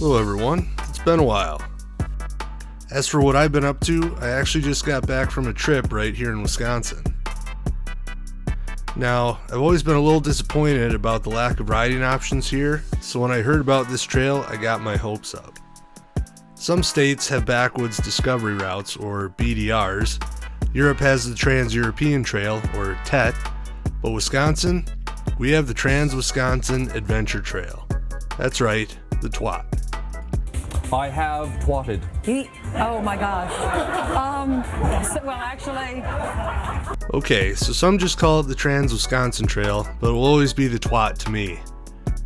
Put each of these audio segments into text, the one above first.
Hello everyone, it's been a while. As for what I've been up to, I actually just got back from a trip right here in Wisconsin. Now, I've always been a little disappointed about the lack of riding options here, so when I heard about this trail, I got my hopes up. Some states have backwoods discovery routes, or BDRs. Europe has the Trans-European Trail, or TET, but Wisconsin, we have the Trans-Wisconsin Adventure Trail. That's right, the TWAT. I have twatted. Oh my gosh. Actually. Okay, so some just call it the Trans-Wisconsin Trail, but it will always be the TWAT to me.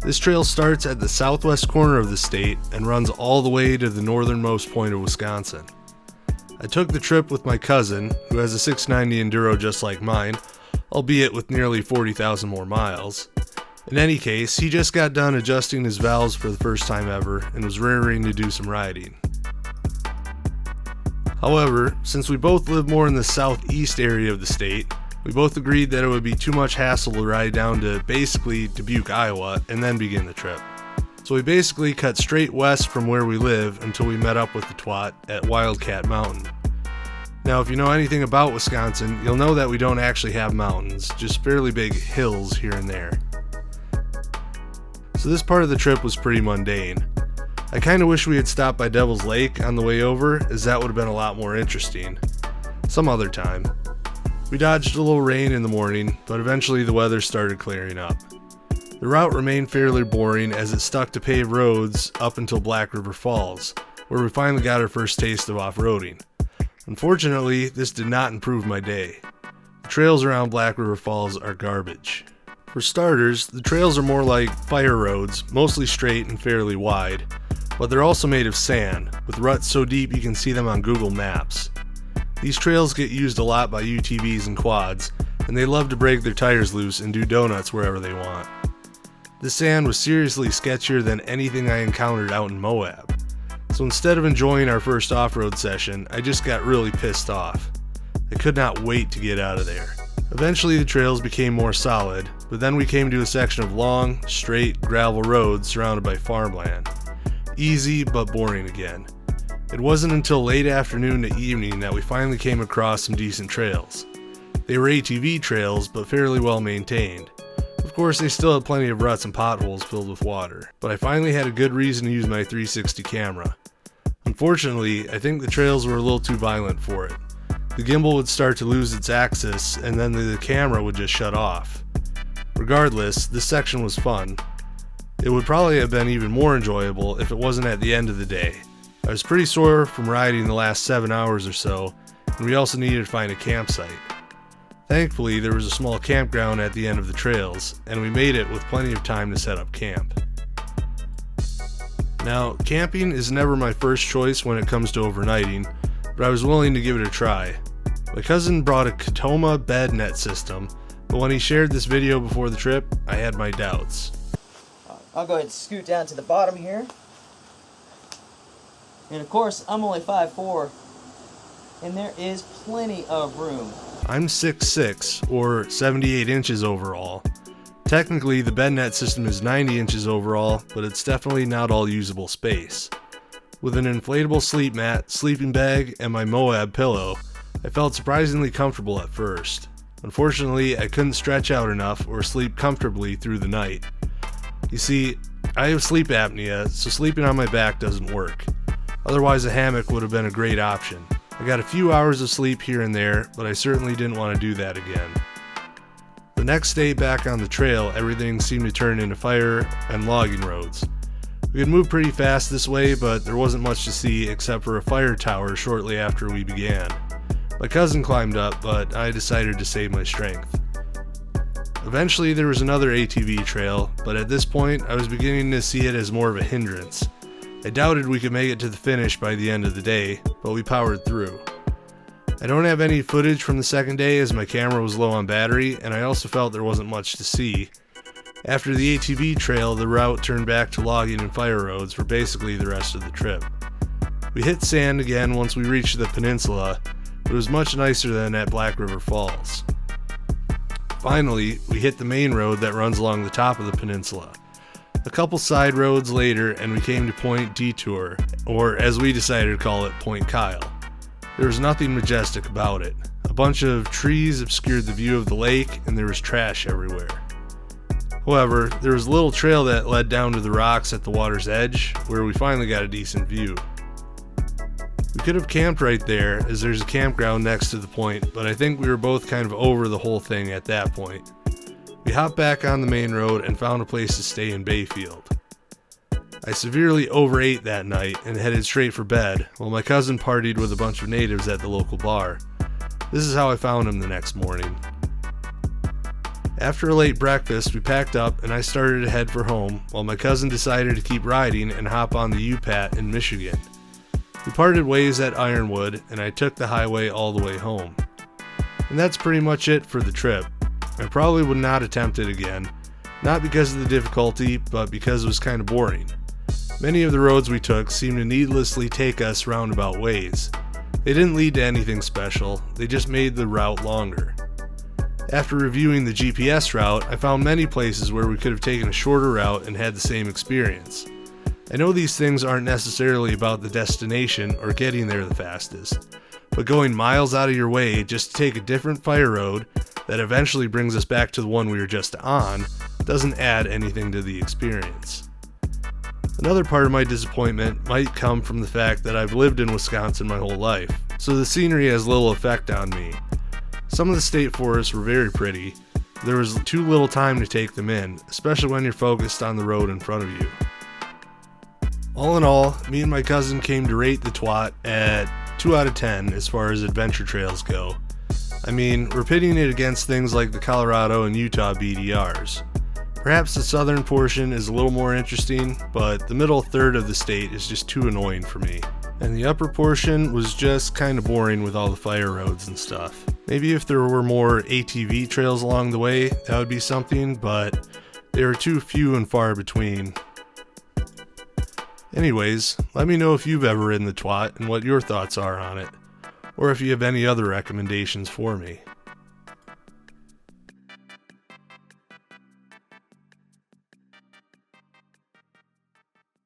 This trail starts at the southwest corner of the state and runs all the way to the northernmost point of Wisconsin. I took the trip with my cousin, who has a 690 Enduro just like mine, albeit with nearly 40,000 more miles. In any case, he just got done adjusting his valves for the first time ever and was raring to do some riding. However, since we both live more in the southeast area of the state, we both agreed that it would be too much hassle to ride down to basically Dubuque, Iowa, and then begin the trip. So we basically cut straight west from where we live until we met up with the TWAT at Wildcat Mountain. Now, if you know anything about Wisconsin, you'll know that we don't actually have mountains, just fairly big hills here and there. So this part of the trip was pretty mundane. I kinda wish we had stopped by Devil's Lake on the way over, as that would have been a lot more interesting. Some other time. We dodged a little rain in the morning, but eventually the weather started clearing up. The route remained fairly boring as it stuck to paved roads up until Black River Falls, where we finally got our first taste of off-roading. Unfortunately, this did not improve my day. The trails around Black River Falls are garbage. For starters, the trails are more like fire roads, mostly straight and fairly wide, but they're also made of sand, with ruts so deep you can see them on Google Maps. These trails get used a lot by UTVs and quads, and they love to break their tires loose and do donuts wherever they want. The sand was seriously sketchier than anything I encountered out in Moab. So instead of enjoying our first off-road session, I just got really pissed off. I could not wait to get out of there. Eventually the trails became more solid, but then we came to a section of long, straight gravel roads surrounded by farmland. Easy, but boring again. It wasn't until late afternoon to evening that we finally came across some decent trails. They were ATV trails, but fairly well maintained. Of course, they still had plenty of ruts and potholes filled with water, but I finally had a good reason to use my 360 camera. Unfortunately, I think the trails were a little too violent for it. The gimbal would start to lose its axis, and then the camera would just shut off. Regardless, this section was fun. It would probably have been even more enjoyable if it wasn't at the end of the day. I was pretty sore from riding the last 7 hours or so, and we also needed to find a campsite. Thankfully, there was a small campground at the end of the trails, and we made it with plenty of time to set up camp. Now, camping is never my first choice when it comes to overnighting, but I was willing to give it a try. My cousin brought a Katoma bed net system, but when he shared this video before the trip, I had my doubts. I'll go ahead and scoot down to the bottom here. And of course, I'm only 5'4", and there is plenty of room. I'm 6'6", or 78 inches overall. Technically, the bed net system is 90 inches overall, but it's definitely not all usable space. With an inflatable sleep mat, sleeping bag, and my Moab pillow, I felt surprisingly comfortable at first. Unfortunately, I couldn't stretch out enough or sleep comfortably through the night. You see, I have sleep apnea, so sleeping on my back doesn't work. Otherwise, a hammock would have been a great option. I got a few hours of sleep here and there, but I certainly didn't want to do that again. The next day back on the trail, everything seemed to turn into fire and logging roads. We had moved pretty fast this way, but there wasn't much to see except for a fire tower shortly after we began. My cousin climbed up, but I decided to save my strength. Eventually there was another ATV trail, but at this point I was beginning to see it as more of a hindrance. I doubted we could make it to the finish by the end of the day, but we powered through. I don't have any footage from the second day as my camera was low on battery, and I also felt there wasn't much to see. After the ATV trail, the route turned back to logging and fire roads for basically the rest of the trip. We hit sand again once we reached the peninsula, but it was much nicer than at Black River Falls. Finally, we hit the main road that runs along the top of the peninsula. A couple side roads later and we came to Point Detour, or as we decided to call it, Point Kyle. There was nothing majestic about it. A bunch of trees obscured the view of the lake and there was trash everywhere. However, there was a little trail that led down to the rocks at the water's edge where we finally got a decent view. We could have camped right there as there's a campground next to the point, but I think we were both kind of over the whole thing at that point. We hopped back on the main road and found a place to stay in Bayfield. I severely overate that night and headed straight for bed while my cousin partied with a bunch of natives at the local bar. This is how I found him the next morning. After a late breakfast, we packed up and I started to head for home while my cousin decided to keep riding and hop on the U-Pat in Michigan. We parted ways at Ironwood and I took the highway all the way home. And that's pretty much it for the trip. I probably would not attempt it again, not because of the difficulty, but because it was kind of boring. Many of the roads we took seemed to needlessly take us roundabout ways. They didn't lead to anything special, they just made the route longer. After reviewing the GPS route, I found many places where we could have taken a shorter route and had the same experience. I know these things aren't necessarily about the destination or getting there the fastest, but going miles out of your way just to take a different fire road that eventually brings us back to the one we were just on doesn't add anything to the experience. Another part of my disappointment might come from the fact that I've lived in Wisconsin my whole life, so the scenery has little effect on me. Some of the state forests were very pretty. There was too little time to take them in, especially when you're focused on the road in front of you. All in all, me and my cousin came to rate the Twat at 2 out of 10 as far as adventure trails go. I mean, we're pitting it against things like the Colorado and Utah BDRs. Perhaps the southern portion is a little more interesting, but the middle third of the state is just too annoying for me. And the upper portion was just kind of boring with all the fire roads and stuff. Maybe if there were more ATV trails along the way, that would be something, but they were too few and far between. Anyways, let me know if you've ever ridden the Twat and what your thoughts are on it, or if you have any other recommendations for me.